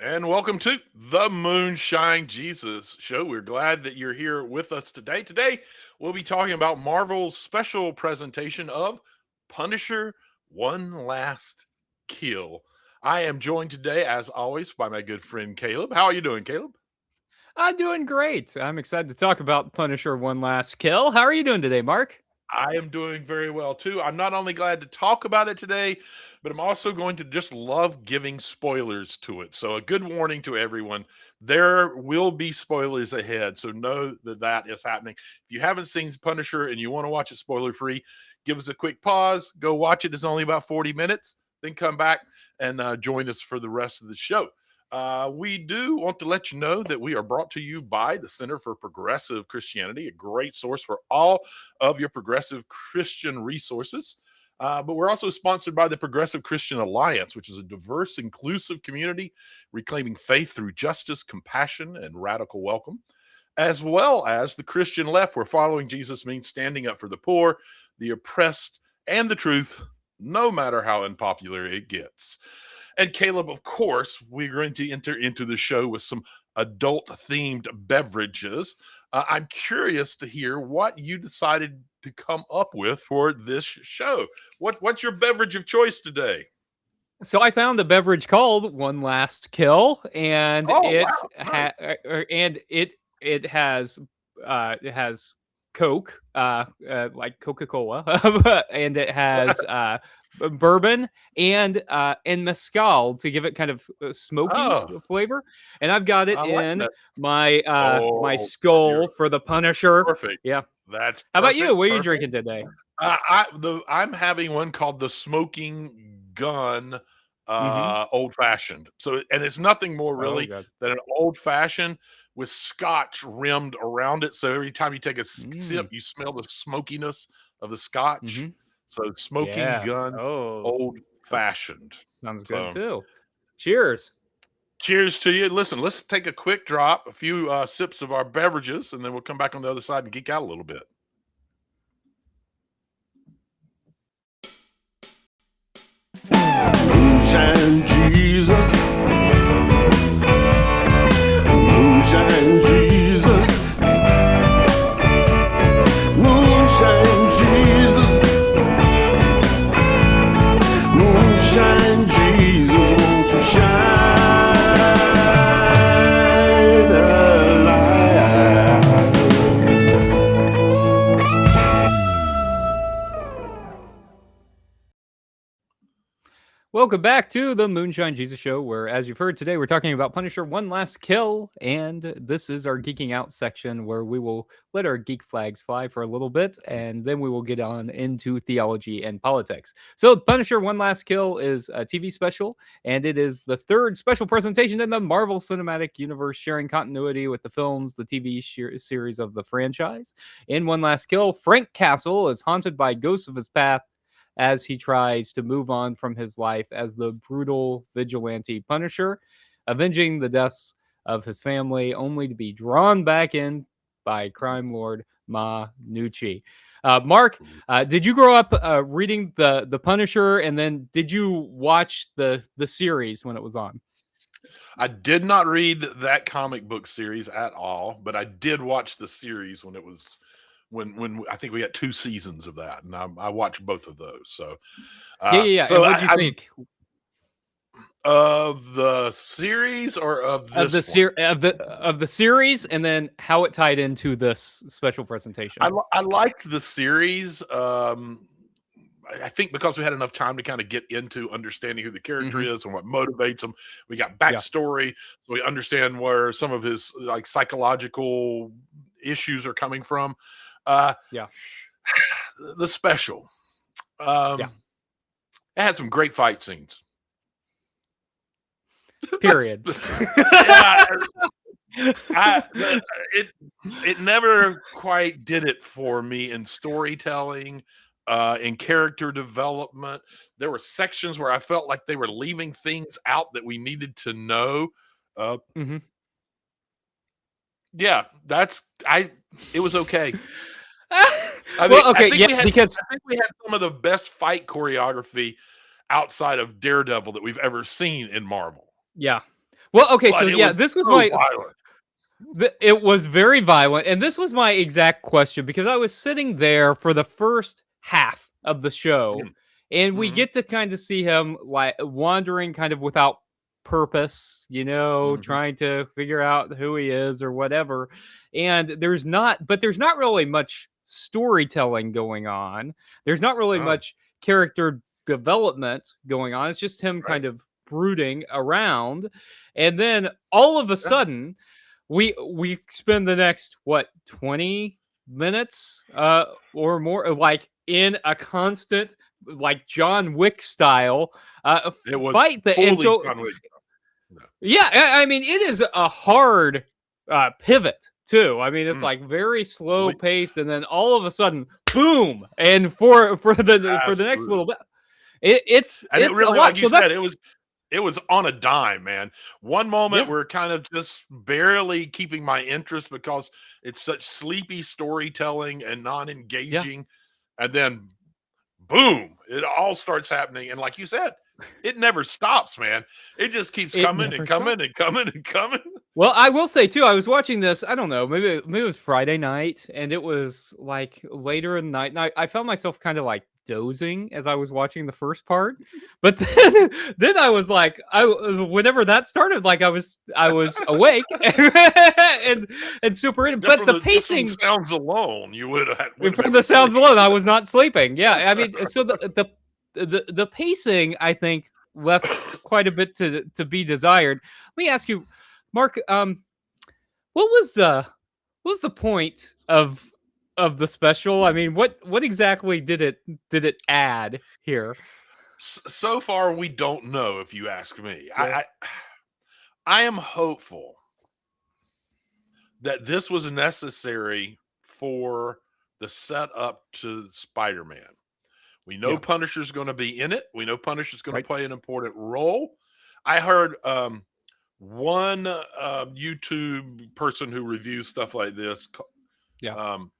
and welcome to the Moonshine Jesus Show. We're glad that you're here with us today. Today, we'll be talking about Marvel's special presentation of Punisher One Last Kill. I am joined today, as always, by my good friend Caleb. How are you doing, Caleb? I'm doing great. I'm excited to talk about Punisher One Last Kill. How are you doing today, Mark? I am doing very well too. I'm not only glad to talk about it today, but I'm also going to just love giving spoilers to it. So, a good warning to everyone, there will be spoilers ahead. So, know that that is happening. If you haven't seen Punisher and you want to watch it spoiler free, give us a quick pause, go watch it. It's only about 40 minutes, then come back and join us for the rest of the show. We do want to let you know that we are brought to you by the Center for Progressive Christianity, a great source for all of your progressive Christian resources. But we're also sponsored by the Progressive Christian Alliance, which is a diverse, inclusive community reclaiming faith through justice, compassion, and radical welcome, as well as the Christian left, where following Jesus means standing up for the poor, the oppressed, and the truth, no matter how unpopular it gets. And Caleb, of course, we're going to enter into the show with some adult themed beverages. I'm curious to hear what you decided to come up with for this show. What's your beverage of choice today? So I found a beverage called One Last Kill, and Oh, it wow. Nice. has Coke, like Coca-Cola, and it has bourbon and mezcal to give it kind of a smoky Oh, flavor. And I've got it I like in that. my Oh, you're skull for the Punisher. perfect. Yeah. That's How about you? perfect. What are you Perfect. drinking today? I'm having one called the Smoking Gun Mm-hmm. Old Fashioned. So, and it's nothing more Oh, really God. than an old fashioned with scotch rimmed around it. So every time you take a sip, Mm. you smell the smokiness of the scotch. Mm-hmm. So, Smoking Yeah. Gun Oh, Old that Fashioned. sounds good So, too. Cheers. cheers to you. Listen, let's take a quick drop, a few sips of our beverages, and then we'll come back on the other side and geek out a little bit. Moonshine Jesus, Moonshine Jesus, Moonshine Jesus, Moonshine Jesus, won't you shine a light? Welcome back to the Moonshine Jesus Show, where, as you've heard today, we're talking about Punisher One Last Kill, and this is our geeking out section where we will let our geek flags fly for a little bit, and then we will get on into theology and politics. So, Punisher One Last Kill is a TV special, and it is the third special presentation in the Marvel Cinematic Universe, sharing continuity with the films, the TV series of the franchise. In One Last Kill, Frank Castle is haunted by ghosts of his past as he tries to move on from his life as the brutal vigilante Punisher, avenging the deaths of his family, only to be drawn back in by crime lord Ma Nucci. Mark, did you grow up reading the Punisher, and then did you watch the series when it was on? I did not read that comic book series at all, but I did watch the series when it was when I think we got 2 seasons of that, and I watched both of those. So, Yeah, yeah, yeah. so And what did you I'm think of the series or of of this one? of the series, and then how it tied into this special presentation? I liked the series. I think because we had enough time to kind of get into understanding who the character Hmm. is and what motivates him. We got Yeah, backstory, so we understand where some of his like psychological issues are coming from. Uh, yeah, the special, yeah. um, it had some great fight scenes. Period. Yeah, it it never quite did it for me in storytelling, in character development. There were sections where I felt like they were leaving things out that we needed to know. Uh, Hmm. yeah, that's I. It was okay. Well, okay, yeah, because I think we had some of the best fight choreography outside of Daredevil that we've ever seen in Marvel. yeah. Well, okay, but so it yeah, was this was so my. violent. It was very violent, and this was my exact question because I was sitting there for the first half of the show, and we Mm-hmm. get to kind of see him like wandering kind of without purpose, Mm-hmm. trying to figure out who he is or whatever. And there's not really much storytelling going on. There's not really Oh, much character development going on. It's just him right. kind of brooding around. And then all of a Yeah. sudden, we spend the next 20 minutes or more like in a constant like John Wick style It was fight that and fully so John Wick. No. yeah, I mean it is a hard pivot too. I mean it's Mm, like very slow we- paced and then all of a sudden boom and for the next absolutely. little bit it's And it it's a really, lot. like you So said, that's it was on a dime, man. One moment yeah, we're kind of just barely keeping my interest because it's such sleepy storytelling and yeah. non-engaging, and then boom, it all starts happening. And like you said, it never stops, man. It just keeps It coming and never coming stops. and coming and coming. Well, I will say too, I was watching this, I don't know, maybe it was Friday night and it was like later in the night and I found myself kind of like dozing as I was watching the first part. But then I was like whenever that started like I was awake and super in Just but from the the pacing sounds alone, you would have from been the sounds asleep. alone I was not sleeping. Yeah, I mean so the pacing I think left quite a bit to be desired. Let me ask you Mark, what was the point of the special? I mean, what exactly did it add here? So far, we don't know. If you ask me, Yeah. I am hopeful that this was necessary for the setup to Spider-Man. We know Yeah. Punisher's going to be in it. We know Punisher's going to Right. play an important role. I heard one YouTube person who reviews stuff like this Yeah. um,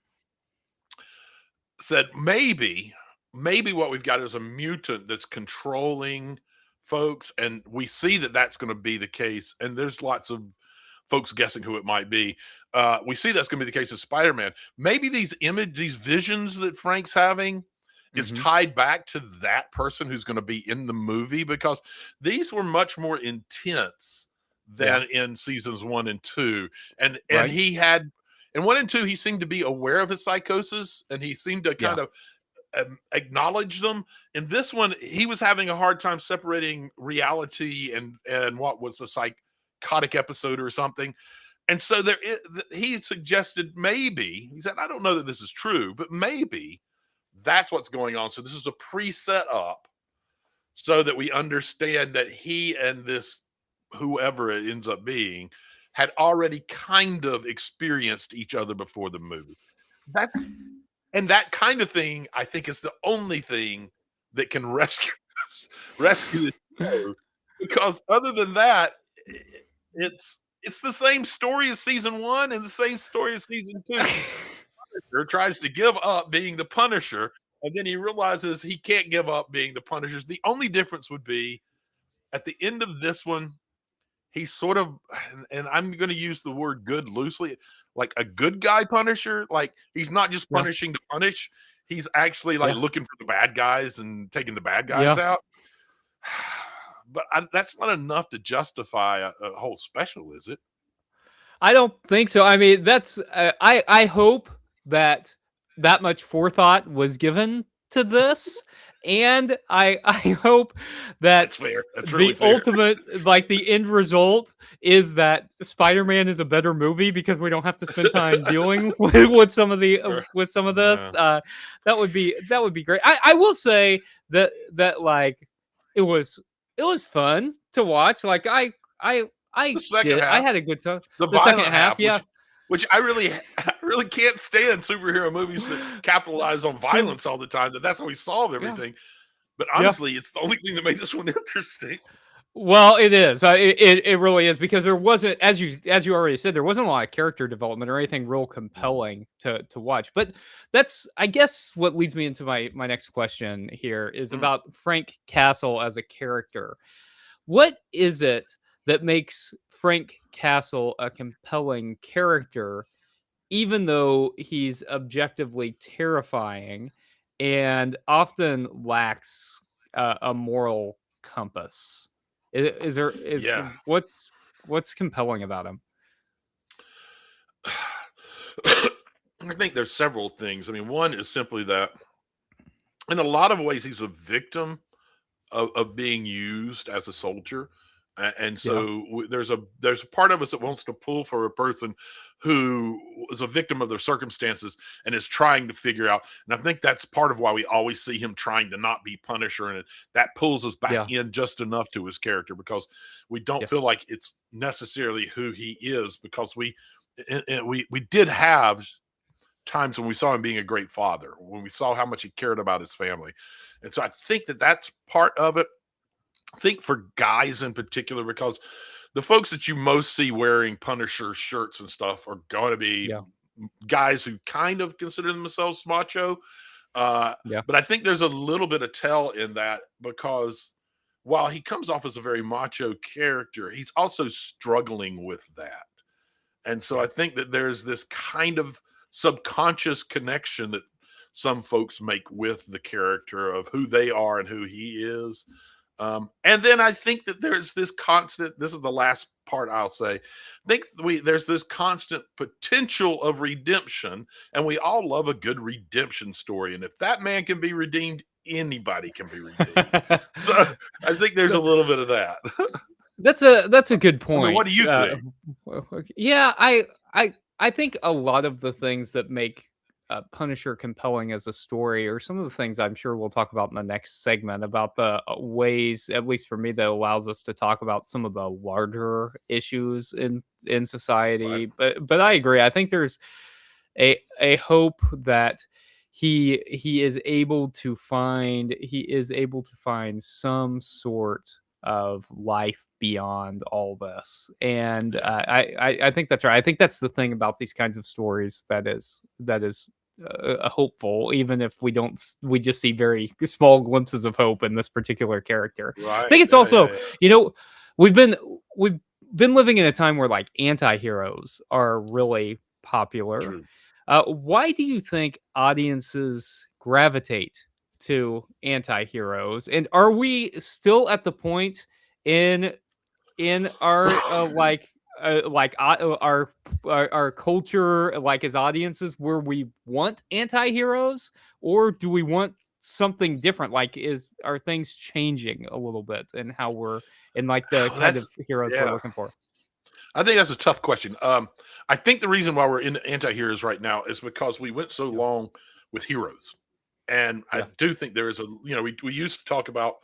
said maybe what we've got is a mutant that's controlling folks, and we see that that's going to be the case. And there's lots of folks guessing who it might be. We see that's going to be the case of Spider-Man. Maybe these visions that Frank's having is Hmm. tied back to that person who's going to be in the movie, because these were much more intense Yeah. than in seasons 1 and 2. And Right. he had in 1 and 2 he seemed to be aware of his psychosis, and he seemed to Yeah. kind of acknowledge them. In this one, he was having a hard time separating reality and what was a psychotic episode or something. And so he suggested, maybe he said, I don't know that this is true, but maybe that's what's going on. So this is a preset up so that we understand that he and this whoever it ends up being had already kind of experienced each other before the movie. That's and that kind of thing, I think, is the only thing that can rescue the show. Because other than that, it's the same story as season 1 and the same story as season 2. Punisher tries to give up being the Punisher, and then he realizes he can't give up being the Punisher. The only difference would be at the end of this one, he's sort of, and I'm going to use the word good loosely, like a good guy Punisher. Like he's not just Yeah. punishing to punish; he's actually like Yeah. looking for the bad guys and taking the bad guys Yeah. out. But that's not enough to justify a whole special, is it? I don't think so. I mean, that's I hope that that much forethought was given to this, and I hope that That's fair. That's really the fair. ultimate, like the end result, is that Spider-Man is a better movie because we don't have to spend time dealing with some of the Sure. with some of this. Yeah. That would be great. I will say that like it was fun to watch. Like I The second did. I half, had a good time. the The second violent half, half, yeah. which I really can't stand superhero movies that capitalize on violence all the time. That's how we solve Yeah. everything. But Yeah. honestly, it's the only thing that made this one interesting. Well, it is. It really is because there wasn't, as you already said, there wasn't a lot of character development or anything real compelling to watch. But that's, I guess, what leads me into my next question here is Mm. about Frank Castle as a character. What is it that makes Frank Castle a compelling character, even though he's objectively terrifying and often lacks a moral compass. Is there is Yeah. what's compelling about him? I think there's several things. I mean, one is simply that in a lot of ways he's a victim of being used as a soldier. And Yeah, so there's a part of us that wants to pull for a person who is a victim of their circumstances and is trying to figure out. And I think that's part of why we always see him trying to not be Punisher, and that pulls us yeah, back in just enough to his character because we don't yeah, feel like it's necessarily who he is, because we did have times when we saw him being a great father, when we saw how much he cared about his family. And so I think that that's part of it. I think for guys in particular, because the folks that you most see wearing Punisher shirts and stuff are going to be yeah, guys who kind of consider themselves macho. yeah, But I think there's a little bit of tell in that, because while he comes off as a very macho character, he's also struggling with that. And so yeah. I think that there's this kind of subconscious connection that some folks make with the character of who they are and who he is. And then I think that there's this constant, this is the last part I'll say. I think there's this constant potential of redemption, and we all love a good redemption story. And if that man can be redeemed, anybody can be redeemed. So I think there's a little bit of that. That's a good I mean, what point. do you think? Yeah, I think a lot of the things that make Punisher compelling as a story, or some of the things I'm sure we'll talk about in the next segment, about the ways, at least for me, that allows us to talk about some of the larger issues in Right. society. But I agree. I think there's a hope that he is able to find some sort of life beyond all this. And Yeah. I think that's right. I think that's the thing about these kinds of stories that is hopeful, even if we just see very small glimpses of hope in this particular character. I Right. think it's Yeah. Yeah. also, Yeah. you know, we've been we've been living in a time where like anti-heroes are really popular. True. Why do you think audiences gravitate to anti-heroes? And are we still at the point in our our culture, like as audiences, where we want anti-heroes, or do we want something different? Like, are things changing a little bit in how we're in like the Well, kind that's of heroes we're yeah. looking for? I think that's a tough question. I think the reason why we're in anti-heroes right now is because we went so Yeah, long with heroes. And I yeah, do think there is we used to talk about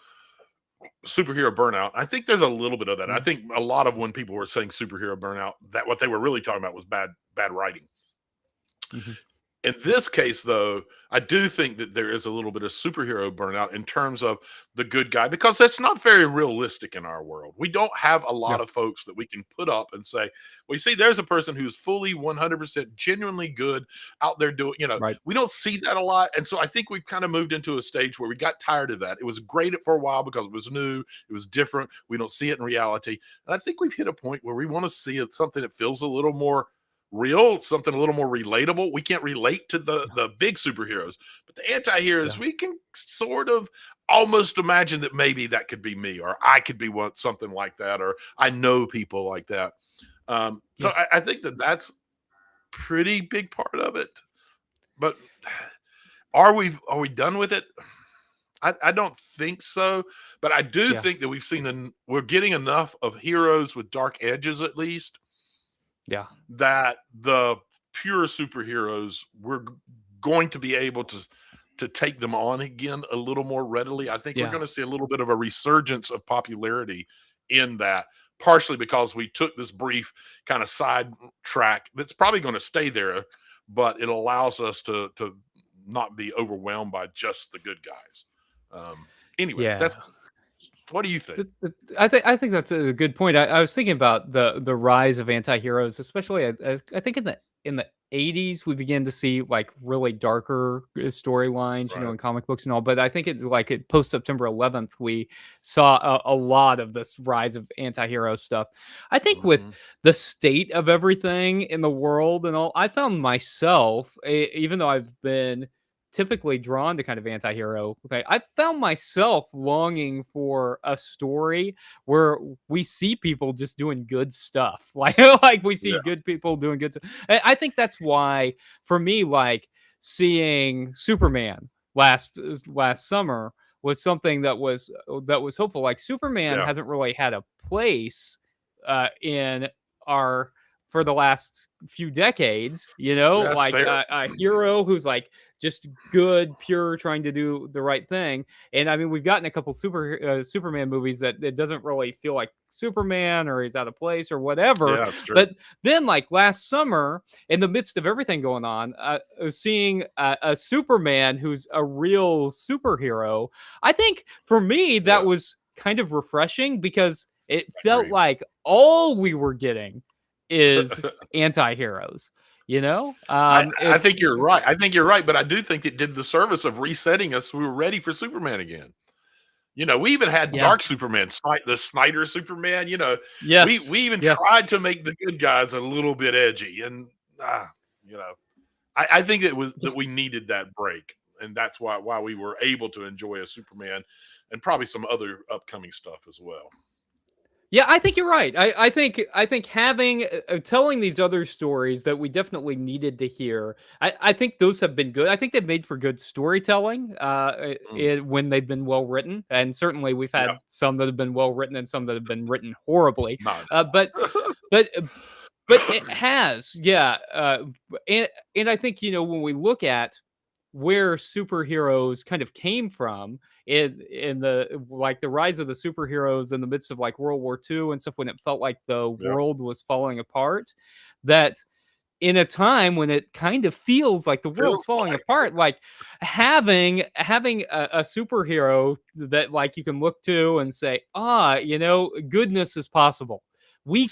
superhero burnout. I think there's a little bit of that. I mhm, think a lot of when people were saying superhero burnout, that what they were really talking about was bad writing. mhm, In this case, though, I do think that there is a little bit of superhero burnout in terms of the good guy, because that's not very realistic in our world. We don't have a yeah, lot of folks that we can put up and say, well, you see, there's a person who's fully 100% genuinely good out there doing, right, we don't see that a lot. And so I think we've kind of moved into a stage where we got tired of that. It was great for a while because it was new, it was different. We don't see it in reality. And I think we've hit a point where we want to see something that feels a little more real, something a little more relatable. We can't relate to the big superheroes, but the anti-heroes, yeah, we can sort of almost imagine that maybe that could be me, or I could be something like that, or I know people like that. So yeah, I think that that's pretty big part of it. But are we done with it? I don't think so, but I do yeah, think that we're getting enough of heroes with dark edges, at least, yeah, that the pure superheroes, we're going to be able to take them on again a little more readily. I think we're yeah. going to see a little bit of a resurgence of popularity in that, partially because we took this brief kind of side track that's probably going to stay there, but it allows us to not be overwhelmed by just the good guys. Anyway, Yeah. that's what do you think? I think that's a good point. I was thinking about the rise of anti-heroes, especially I think in the 80s we began to see like really darker storylines, Right. in comic books and all. But I think it post September 11th, we saw a lot of this rise of anti-hero stuff. I think with Mhm. the state of everything in the world and all, I found myself, even though I've been typically drawn to kind of anti-hero thing, I found myself longing for a story where we see people just doing good stuff. Like we see Yeah. good people doing good stuff. I think that's why for me, like seeing Superman last summer was something that was hopeful. Like Superman Yeah. hasn't really had a place in our for the last few decades, That's like fair. a hero who's like just good, pure, trying to do the right thing. And I mean, we've gotten a couple Superman movies that it doesn't really feel like Superman or he's out of place or whatever. Yeah, it's true. But then, like last summer, in the midst of everything going on, seeing a Superman who's a real superhero, I think for me that Yeah. was kind of refreshing because it felt Agreed. like all we were getting is anti-heroes. I think It's you're right. I think you're right, but I do think it did the service of resetting us. We were ready for Superman again. We even had yeah, Dark Superman, the Snyder Superman. We yes, we even yes. tried to make the good guys a little bit edgy, and you know, I think it was that we needed that break, and that's why we were able to enjoy a Superman, and probably some other upcoming stuff as well. Yeah, I think you're right. I think having telling these other stories that we definitely needed to hear. I think those have been good. I think they've made for good storytelling Mm, when they've been well written, and certainly we've yeah, had some that have been well written and some that have been written horribly. not Uh, but but but it has, yeah. And I think when we look at where superheroes kind of came from in the like the rise of the superheroes in the midst of like World War II and stuff when it felt like the yeah, world was falling apart, that in a time when it kind of feels like the world's feels falling like apart, like having a superhero that like you can look to and say, goodness is possible. yeah. We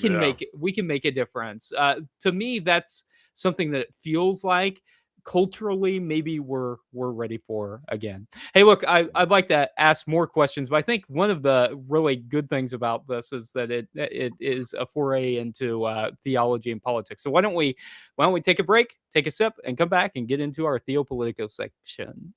can make a difference. To me, that's something that it feels like culturally maybe we're ready for again. Hey, look, I'd like to ask more questions, but I think one of the really good things about this is that it is a foray into theology and politics. So why don't we take a break, take a sip, and come back and get into our Theopolitico section.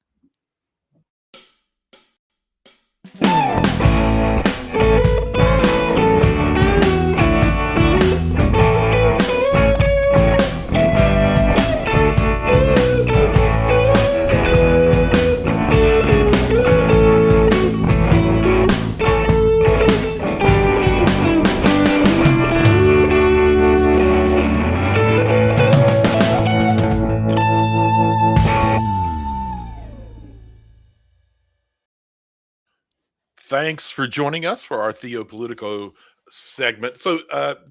Thanks for joining us for our Theopolitico segment. So,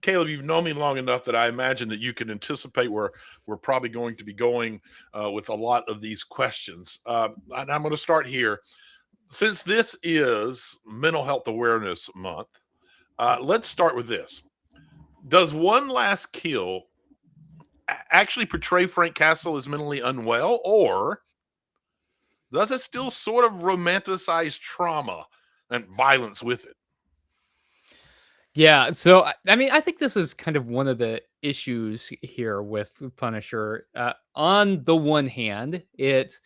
Caleb, you've known me long enough that I imagine that you can anticipate where we're probably going to be going with a lot of these questions. And I'm going to start here. Since this is Mental Health Awareness Month, let's start with this. Does One Last Kill actually portray Frank Castle as mentally unwell, or does it still sort of romanticize trauma and violence with it? Yeah, so I mean, I think this is kind of one of the issues here with Punisher. On the one hand, it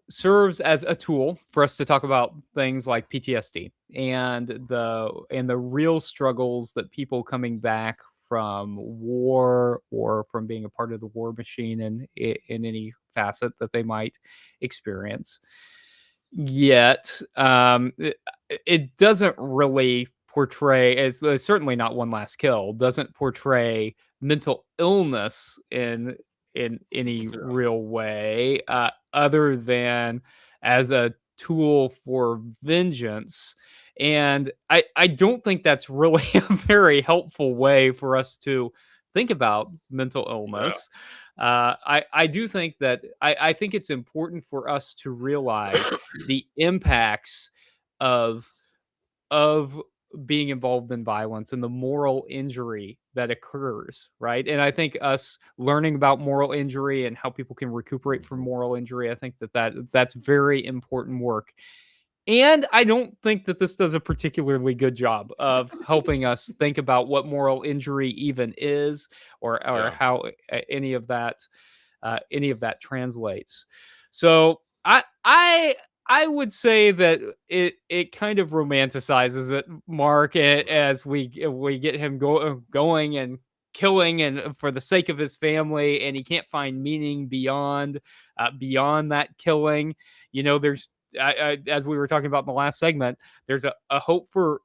serves as a tool for us to talk about things like PTSD and the real struggles that people coming back from war or from being a part of the war machine in any facet that they might experience. Yet, it doesn't really portray as certainly not One Last Kill doesn't portray mental illness in any Yeah. real way, other than as a tool for vengeance. And I don't think that's really a very helpful way for us to think about mental Yeah. illness. I do think that I think it's important for us to realize the impacts of of being involved in violence and the moral injury that occurs, right? And I think us learning about moral injury and how people can recuperate from moral injury, I think that's very important work. And I don't think that this does a particularly good job of helping us think about what moral injury even is, or Yeah. how any of that translates. So I would say that it kind of romanticizes it, Mark, as we get him going and killing and for the sake of his family, and he can't find meaning beyond that killing. There's as we were talking about in the last segment, there's a hope for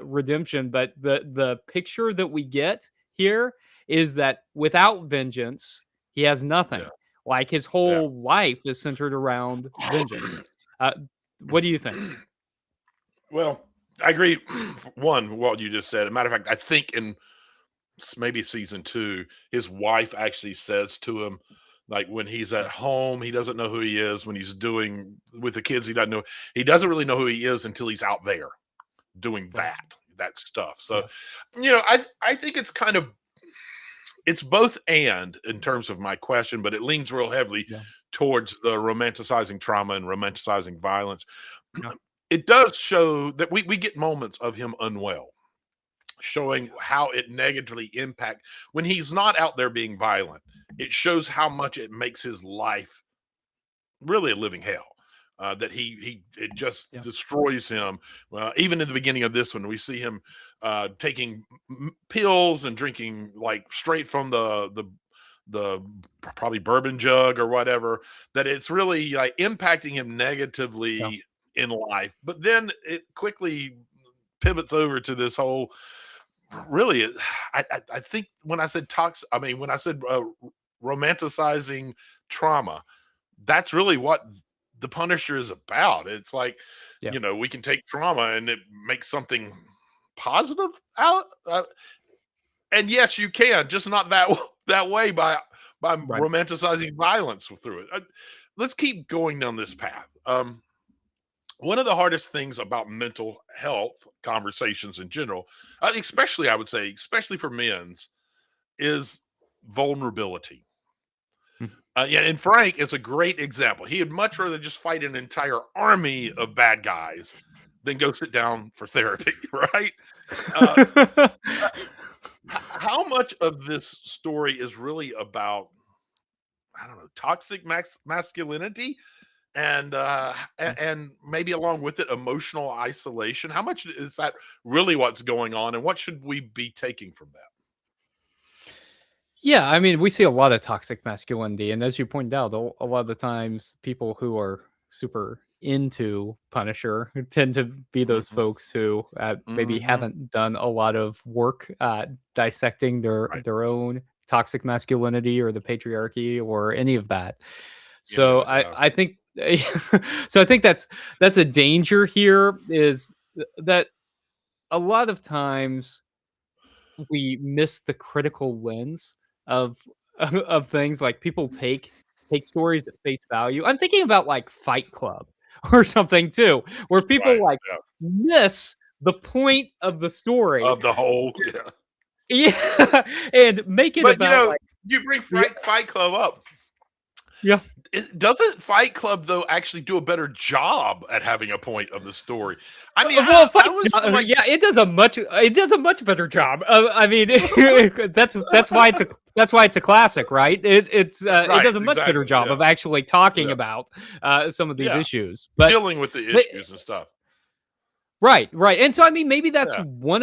redemption, but the picture that we get here is that without vengeance, he has nothing. Yeah. Like his Yeah. whole life is centered around vengeance. Uh, what do you think? Well, I agree. One, what you just said. As a matter of fact, I think in maybe season 2, his wife actually says to him, like when he's at home, he doesn't know who he is. When he's doing with the kids, he doesn't really know who he is until he's out there doing Right. that stuff. So, Yeah. I think it's both and in terms of my question, but it leans real heavily Yeah. towards the romanticizing trauma and romanticizing violence. Yeah. It does show that we get moments of him unwell, showing how it negatively impact when he's not out there being violent. It shows how much it makes his life really a living hell. That it just Yeah. destroys him. Even in the beginning of this one, we see him taking pills and drinking like straight from the probably bourbon jug or whatever. That it's really like impacting him negatively in life. But then it quickly pivots over to this whole. Really, I think when I said when I said romanticizing trauma, that's really what the Punisher is about. It's like, Yeah. we can take trauma and it makes something positive out. And yes, you can, just not that way by Right. romanticizing violence through it. Let's keep going down this path. One of the hardest things about mental health conversations in general, especially I would say, especially for men's, is vulnerability. Mhm. Yeah, and Frank is a great example. He'd much rather just fight an entire army of bad guys than go sit down for therapy, right? How much of this story is really about, I don't know, toxic masculinity and maybe along with it emotional isolation? How much is that really what's going on, and what should we be taking from that? Yeah, I mean, we see a lot of toxic masculinity, and as you pointed out, a lot of the times people who are super into Punisher tend to be those Mhm. folks who maybe Mhm. haven't done a lot of work dissecting Right. their own toxic masculinity or the patriarchy or any of that. Any of So it, yeah. I think so I think that's a danger here is that a lot of times we miss the critical lens of of things. Like people take stories at face value. I'm thinking about like Fight Club or something too, where people Right, like yeah. miss the point of the story. Of the whole yeah. Yeah, and make it But, about like you bring yeah, Fight Club up. yeah. Doesn't Fight Club, though, actually do a better job at having a point of the story? I mean, Well, I always feel like yeah, it does a much better job. I mean, that's why it's a classic, right? It right, does a much better exactly, job yeah, of actually talking yeah, about some of these yeah. issues. But Dealing with the but issues and stuff. right, right. And so I mean maybe that's Yeah, one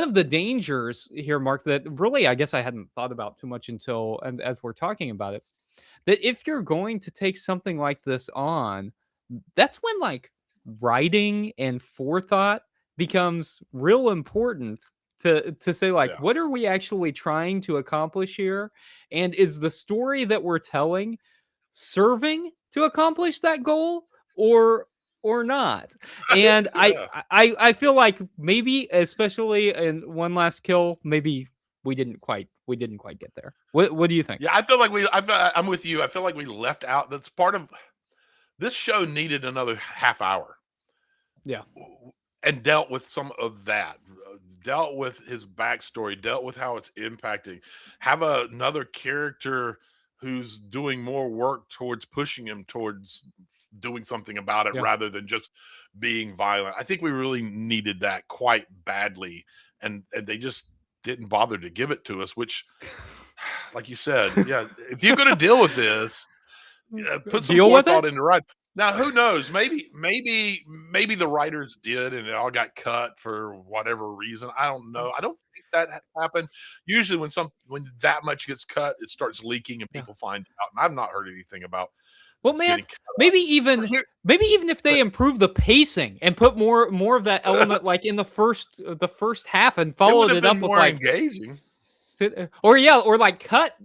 of the dangers here, Mark, that really I guess I hadn't thought about too much until and as we're talking about it. That if you're going to take something like this on, that's when like writing and forethought becomes real important to say like yeah. what are we actually trying to accomplish here, and is the story that we're telling serving to accomplish that goal or not. And Yeah. I feel like maybe especially in One Last Kill, maybe we didn't quite get there. What do you think? Yeah, I feel like I'm with you. I feel like we left out that's part of this show needed another half hour. Yeah. and dealt with some of that, dealt with his backstory, dealt with how it's impacting. Have another character who's doing more work towards pushing him towards doing something about it Yeah. rather than just being violent. I think we really needed that quite badly, and they just didn't bother to give it to us. Which, like you said, yeah, if you're going to deal with this, put some Deal with it? forethought into right. Now, who knows? Maybe the writers did, and it all got cut for whatever reason. I don't know. I don't think that happened. Usually, when that much gets cut, it starts leaking, and Yeah. people find out. And I've not heard anything about Well, this man, getting cut out. maybe But even here, maybe even if they but improve the pacing and put more of that element like in the first half and it would followed have it been up with more like engaging. or like cut,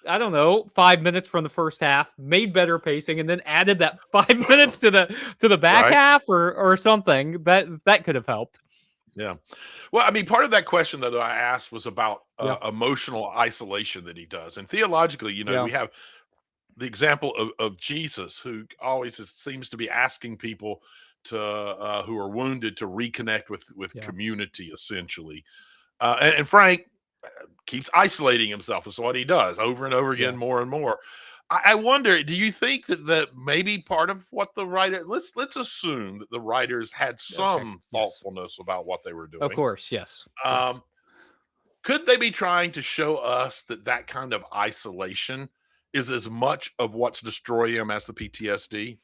I don't know, 5 minutes from the first half, made better pacing, and then added that 5 minutes to the back Right? half or something that could have helped. Yeah. Well, I mean, part of that question that I asked was about Yeah, emotional isolation that he does, and theologically, yeah, we have the example of Jesus, who always seems to be asking people to who are wounded to reconnect with yeah, community, essentially. And Frank keeps isolating himself. That's what he does over and over yeah, again, more and more. I wonder, do you think that maybe part of what the writer let's assume that the writers had okay, some yes, thoughtfulness about what they were of doing? course, yes, yes. Um, could they be trying to show us that that kind of isolation is as much of what's destroying him as the PTSD?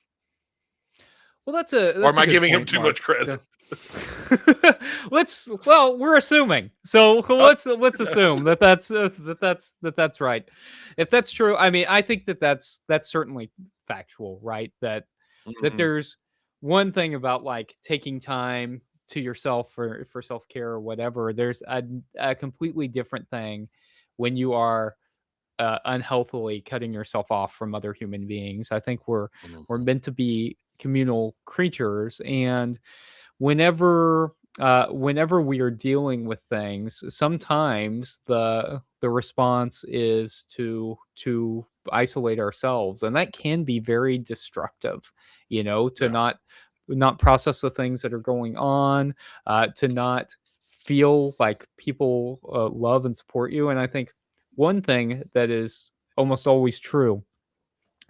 Well, Or that's am a I good giving him point, too Mark. much Yeah. credit? We're assuming. So Oh, let's assume that's right. If that's true, I mean, I think that's certainly factual, right? That mhm, there's one thing about like taking time to yourself for self-care or whatever. There's a completely different thing when you are unhealthily cutting yourself off from other human beings. I think we're mhm. meant to be communal creatures, and whenever we are dealing with things, sometimes the response is to isolate ourselves, and that can be very destructive, to Yeah. not process the things that are going on, to not feel like people love and support you. And I think one thing that is almost always true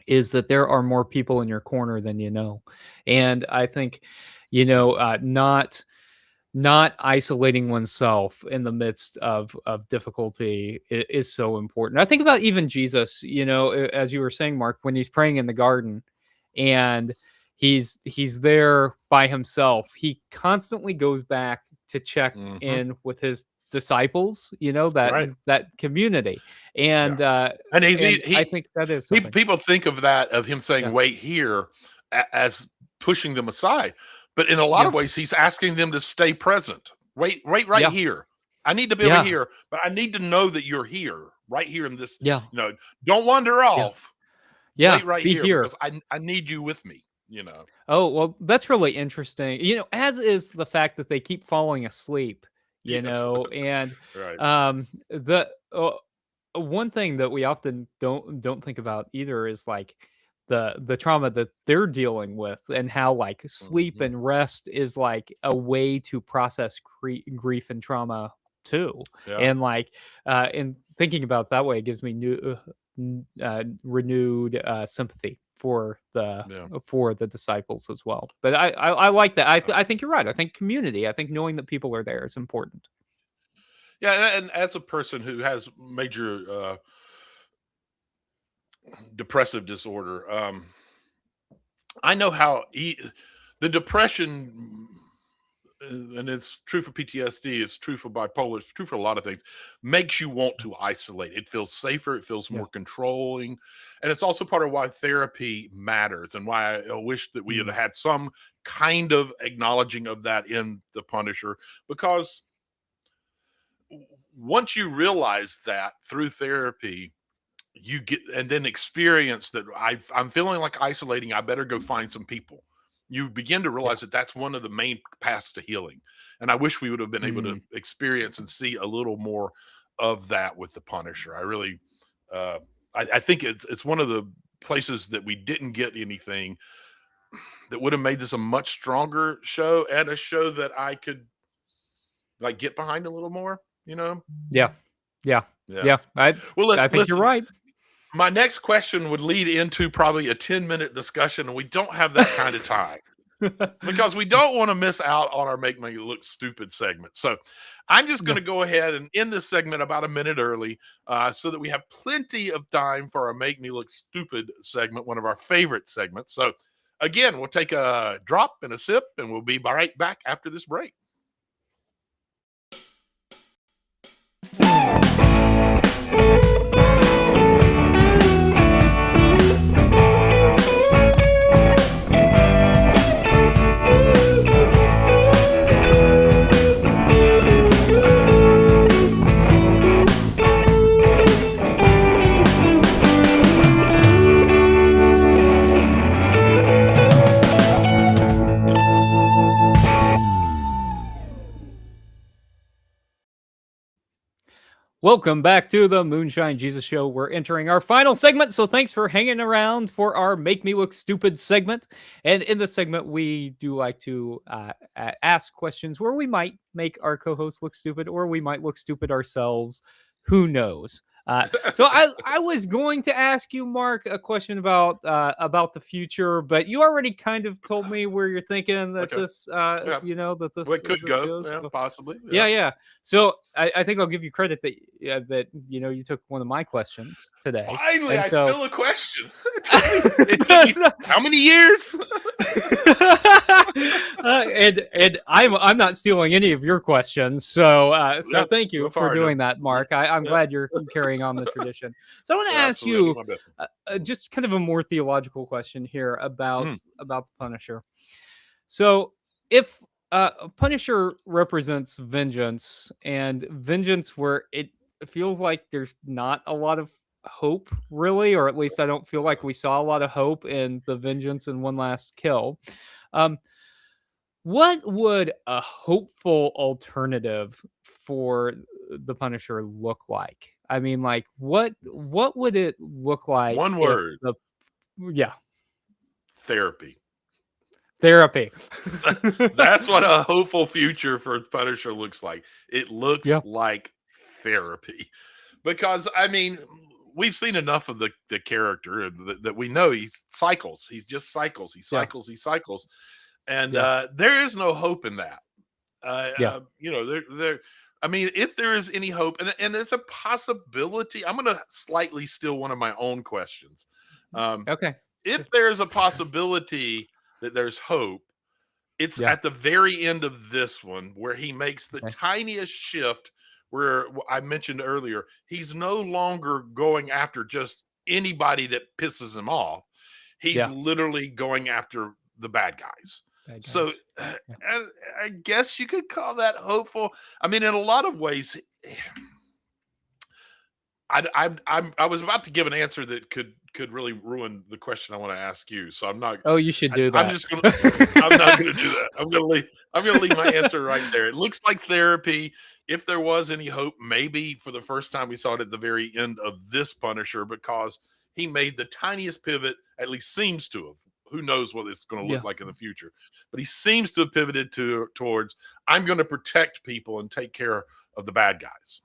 is that there are more people in your corner than you know. And I think, Yeah. not isolating oneself in the midst of difficulty is so important. I think about even Jesus, as you were saying, Mark, when he's praying in the garden and he's there by himself, he constantly goes back to check Mhm. in with his disciples, that Right. that community. Yeah. And And he's and I think that is something. people think of that, of him saying, Yeah. "Wait here," as pushing them aside, but in a lot Yeah. of ways, he's asking them to stay present. Wait right Yeah. here. I need to be over Yeah. here, but I need to know that you're here, right here in this. Yeah. You know, don't wander Yeah. off. Yeah. Wait right Be here here. because I need you with me. You know. Oh, well, that's really interesting. As is the fact that they keep falling asleep, Yes. and Right. the one thing that we often don't think about either is like the trauma that they're dealing with, and how like sleep Mhm. and rest is like a way to process grief and trauma too. Yeah. And like in thinking about it that way, it gives me renewed sympathy Yeah. for the disciples as well. But I like that. Yeah. I think you're right. I think community. I think knowing that people are there is important. Yeah, and as a person who has major depressive disorder, I know how the depression, and it's true for PTSD, it's true for bipolar, it's true for a lot of things, makes you want to isolate. It feels safer, it feels Yeah. more controlling, and it's also part of why therapy matters, and why I wish that we had Mm. had some kind of acknowledging of that in The Punisher, because once you realize that through therapy, you get and then experience that I'm feeling like isolating. I better go find some people. You begin to Yeah. realize that that's one of the main paths to healing. And I wish we would have been able to Mm. experience and see a little more of that with the Punisher. I really, uh, I think it's one of the places that we didn't get anything that would have made this a much stronger show and a show that I could like get behind a little more, you know? Yeah. Yeah. I Well, I think you're listen, right. my next question would lead into probably a 10-minute discussion, and we don't have that kind of time because we don't want to miss out on our Make Me Look Stupid segment. So I'm just going to go ahead and end this segment about a minute early so that we have plenty of time for our Make Me Look Stupid segment, one of our favorite segments. So again, we'll take a drop and a sip, and we'll be right back after this break. Welcome back to the Moonshine Jesus Show. We're entering our final segment, so thanks for hanging around for our Make Me Look Stupid segment. And in this segment, we do like to ask questions where we might make our co-hosts look stupid, or we might look stupid ourselves. Who knows? So I was going to ask you, Mark, a question about the future, but you already kind of told me where you're thinking that this, Yeah. that this, Well, it could this go, goes. yeah, So- possibly. yeah. So I think I'll give you credit that that you took one of my questions today. Finally, And I so- still a question. It took me how many years? And I'm not stealing any of your questions, so Yeah, thank you go for far, doing Joe. that, Mark. I'm Yeah. glad you're carrying on the tradition. So I want to Yeah, ask absolutely. you I'll do my best. just kind of a more theological question here about Mm. the Punisher. So if Punisher represents vengeance, and vengeance where it feels like there's not a lot of hope, really, or at least I don't feel like we saw a lot of hope in the vengeance in One Last Kill. What would a hopeful alternative for the Punisher look like? I mean, like what would it look like One if word. yeah, Therapy. therapy. That's what a hopeful future for Punisher looks like. It looks Yeah. like therapy. Because, I mean, we've seen enough of the character that we know he cycles. He's just cycles. He cycles. He cycles. And there is no hope in that. There. I mean, if there is any hope, and there's a possibility, I'm going to slightly steal one of my own questions. Okay. If there's a possibility that there's hope, it's at the very end of this one where he makes the tiniest shift where I mentioned earlier, he's no longer going after just anybody that pisses him off. He's literally going after the bad guys. So I guess you could call that hopeful. I mean, in a lot of ways, I was about to give an answer that could really ruin the question I want to ask you. So I'm not. Oh, you should do that. I'm not going to do that. I'm going to leave my answer right there. It looks like therapy. If there was any hope, maybe for the first time we saw it at the very end of this Punisher, because he made the tiniest pivot, at least seems to have. Who knows what it's going to look like in the future, but he seems to have pivoted towards, I'm going to protect people and take care of the bad guys.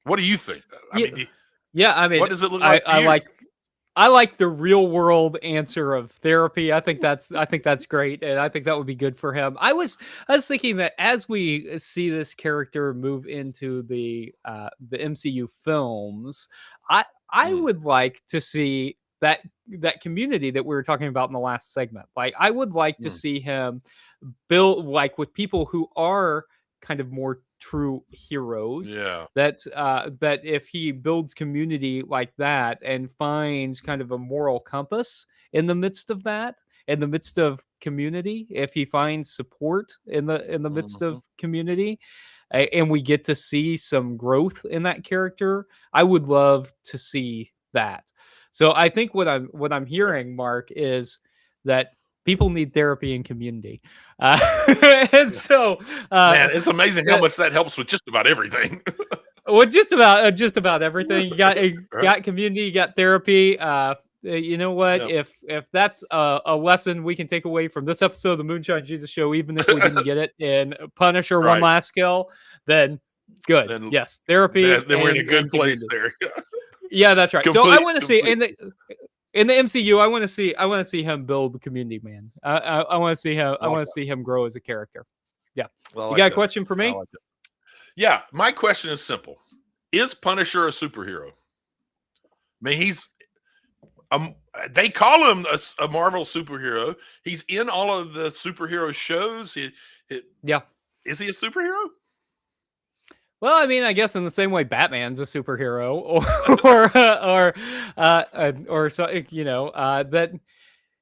What do you think, though? I mean, what does it look like? I like the real world answer of therapy. I think that's great, and I think that would be good for him. I was thinking that as we see this character move into the MCU films, I would like to see that community that we were talking about in the last segment. Like, I would like to see him build, like, with people who are kind of more true heroes. That if he builds community like that and finds kind of a moral compass in the midst of that, in the midst of community, if he finds support in the midst of community, and we get to see some growth in that character, I would love to see that. So I think what I'm hearing, Mark, is that people need therapy and community. And so, man, it's amazing how much that helps with just about everything. Well, just about everything. You got community, you got therapy. you know what? Yep. If that's a lesson we can take away from this episode of the Moonshine Jesus Show, even if we didn't get it in Punisher One Right. Last Kill, then good. Then- Yes, therapy. Then we're in a good and place community. there. Yeah, that's right. So I want to see Complete. in the MCU, I want to see him build the community, man. I want to see him. I like want to see him grow as a character. Yeah. Well, I You like got a that. question for me? I like that. Yeah, my question is simple: is Punisher a superhero? I mean, he's they call him a Marvel superhero. He's in all of the superhero shows. Yeah. Is he a superhero? Well, I mean, I guess in the same way Batman's a superhero, or so, you know, that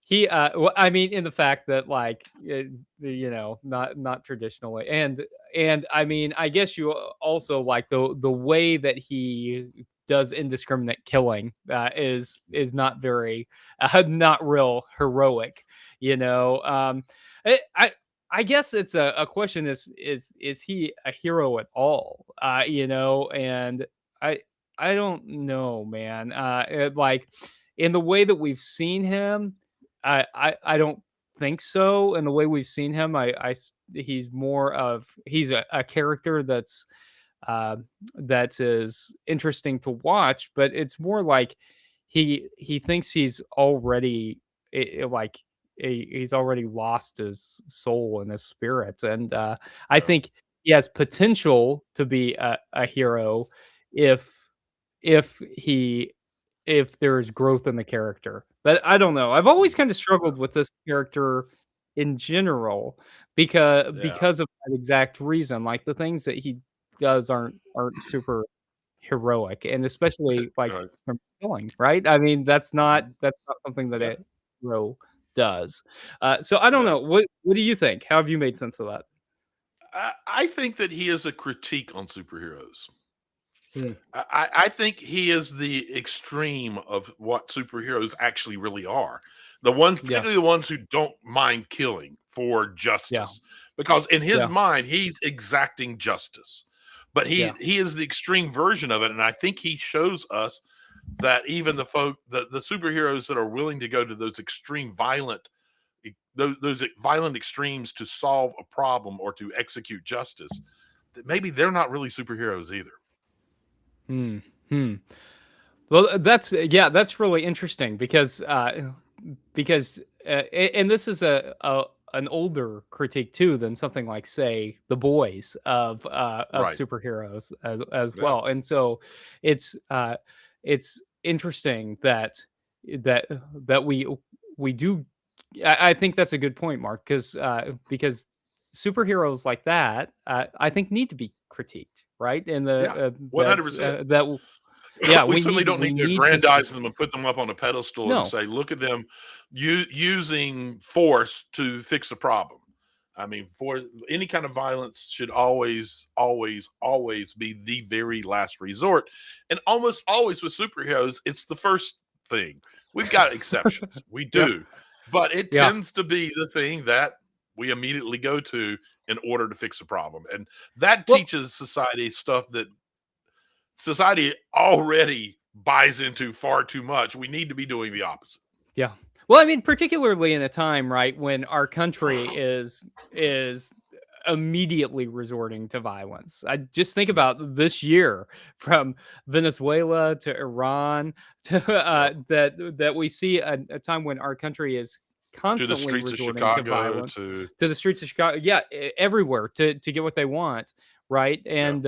he, well, I mean, in the fact that like, you know, not traditionally, and I mean, I guess you also like the way that he does indiscriminate killing is not very, not real heroic, you know. I guess it's a question is he a hero at all? You know, and I don't know, man. Like in the way that we've seen him, I don't think so. In the way we've seen him, he's more of he's a character that is interesting to watch, but it's more like he thinks he's already like he's already lost his soul and his spirit, and I Yeah. think he has potential to be a hero if he if there's growth in the character. But I don't know. I've always kind of struggled with this character in general Yeah. because of that exact reason. Like the things that he does aren't super heroic, and especially like Right. from killing, right? I mean, that's not something that Yeah. a hero does. So I don't Yeah. know. What do you think? How have you made sense of that? I think that he is a critique on superheroes. Hmm. I think he is the extreme of what superheroes actually really are. The ones, Yeah. particularly the ones who don't mind killing for justice, because in his Yeah. mind, he's exacting justice. But he Yeah. he is the extreme version of it, and I think he shows us that even the superheroes that are willing to go to those extreme violent those violent extremes to solve a problem or to execute justice, that maybe they're not really superheroes either. Hmm. Well, that's that's really interesting because and this is an older critique too than something like say The Boys of Right. superheroes as Yeah. well, and so it's interesting that we do. I think that's a good point, Mark, because superheroes like that I think need to be critiqued, right? And Yeah, 100%. yeah, We certainly don't we need to need aggrandize them and put them up on a pedestal and No. say, "Look at them using force to fix a problem." I mean, for any kind of violence should always, always, always be the very last resort, and almost always with superheroes, it's the first thing. We've got exceptions, we Yeah. do, but it Yeah. tends to be the thing that we immediately go to in order to fix a problem, and that Well- teaches society stuff that society already buys into far too much. We need to be doing the opposite. Yeah. Well, I mean, particularly in a time, right, when our country is immediately resorting to violence. I just think about this year, from Venezuela to Iran to that we see a time when our country is To the constantly streets of resorting to Chicago, violence, to to the streets of Chicago, yeah, everywhere to get what they want, right? And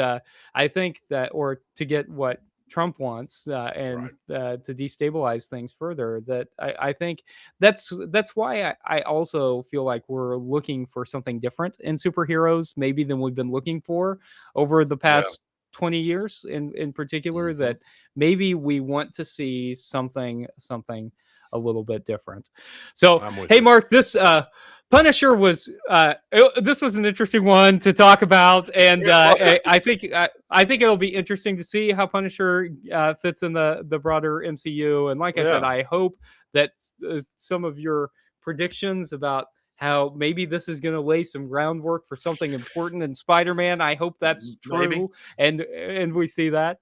I think that, or to get what Trump wants, and to destabilize things further. That I think that's why I also feel like we're looking for something different in superheroes, maybe than we've been looking for over the past 20 years in particular. Mhm. That maybe we want to see something a little bit different. So, I'm with hey, you. Mark, this Punisher was this was an interesting one to talk about, and I think it'll be interesting to see how Punisher fits in the broader MCU. And like I said, Yeah. I hope that some of your predictions about how maybe this is going to lay some groundwork for something important in Spider-Man, I hope that's Maybe. true, and we see that.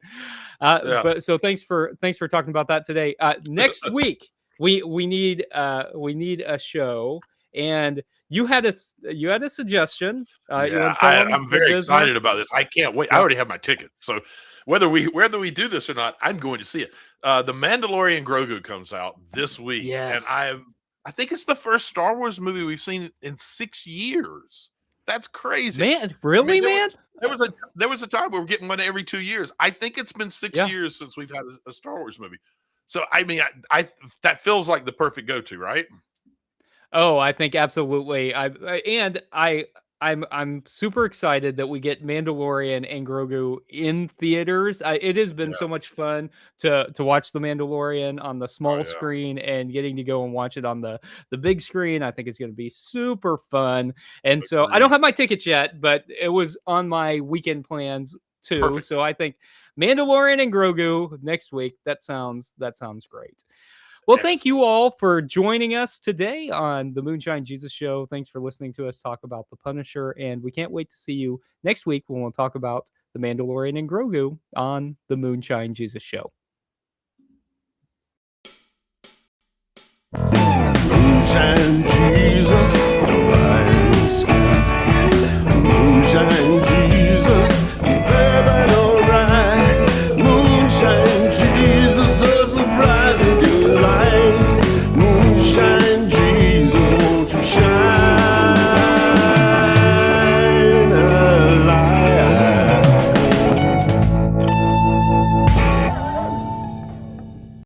Yeah. But so thanks for talking about that today. Next week we need a show, and you had a suggestion. You Yeah, want to tell them I'm what very it is, Mark? excited about this. I can't wait. I Yeah. already have my tickets. So whether we do this or not, I'm going to see it. The Mandalorian Grogu comes out this week, and Yes. I think it's the first Star Wars movie we've seen in 6 years. That's crazy. Man, I mean, really, man? there was a time where we're getting one every 2 years. I think it's been six Yeah. years since we've had a Star Wars movie. So I mean, I that feels like the perfect go-to, right? Oh, I think absolutely. I'm super excited that we get Mandalorian and Grogu in theaters. It has been Yeah. so much fun to watch the Mandalorian on the Oh small yeah. screen, and getting to go and watch it on the big screen. I think it's going to be super fun. And so I don't Agreed. have my tickets yet, but it was on my weekend plans too. Perfect. So I think Mandalorian and Grogu next week. That sounds great. Well, thank you Excellent. all for joining us today on the Moonshine Jesus Show. Thanks for listening to us talk about the Punisher, and we can't wait to see you next week when we'll talk about the Mandalorian and Grogu on the Moonshine Jesus Show.